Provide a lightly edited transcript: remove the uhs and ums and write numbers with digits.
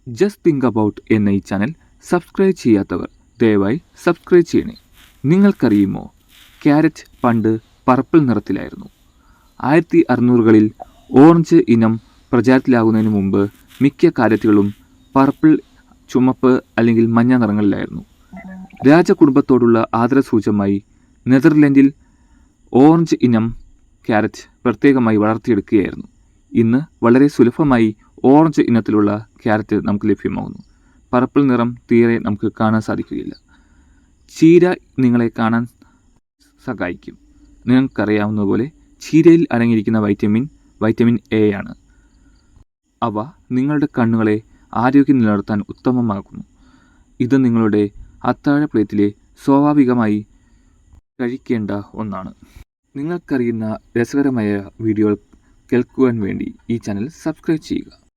Just think about എന്ന ഈ channel subscribe ചെയ്യാത്തവർ ദയവായി സബ്സ്ക്രൈബ് ചെയ്യണേ. നിങ്ങൾക്കറിയുമോ, ക്യാരറ്റ് പണ്ട് പർപ്പിൾ നിറത്തിലായിരുന്നു. 1600കളിൽ ഓറഞ്ച് ഇനം പ്രചാരത്തിലാകുന്നതിന് മുമ്പ് മിക്ക ക്യാരറ്റുകളും പർപ്പിൾ, ചുമപ്പ് അല്ലെങ്കിൽ മഞ്ഞ നിറങ്ങളിലായിരുന്നു. രാജകുടുംബത്തോടുള്ള ആദരസൂചകമായി നെതർലൻഡിൽ ഓറഞ്ച് ഇനം ക്യാരറ്റ് പ്രത്യേകമായി വളർത്തിയെടുക്കുകയായിരുന്നു. ഇന്ന് വളരെ സുലഭമായി ഓറഞ്ച് ഇനത്തിലുള്ള ക്യാരറ്റ് നമുക്ക് ലഭ്യമാകുന്നു. പർപ്പിൾ നിറം തീരെ നമുക്ക് കാണാൻ സാധിക്കുകയില്ല. ചീര നിങ്ങളെ കാണാൻ സഹായിക്കും. നിങ്ങൾക്കറിയാവുന്നതുപോലെ ചീരയിൽ അടങ്ങിയിരിക്കുന്ന വൈറ്റമിൻ എ ആണ്. അവ നിങ്ങളുടെ കണ്ണുകളെ ആരോഗ്യം നിലനിർത്താൻ ഉത്തമമാക്കുന്നു. ഇത് നിങ്ങളുടെ അത്താഴ പ്ലേറ്റിലെ സ്വാഭാവികമായി കഴിക്കേണ്ട ഒന്നാണ്. നിങ്ങൾക്കറിയുന്ന രസകരമായ വീഡിയോകൾ കേൾക്കുവാൻ വേണ്ടി ഈ ചാനൽ സബ്സ്ക്രൈബ് ചെയ്യുക.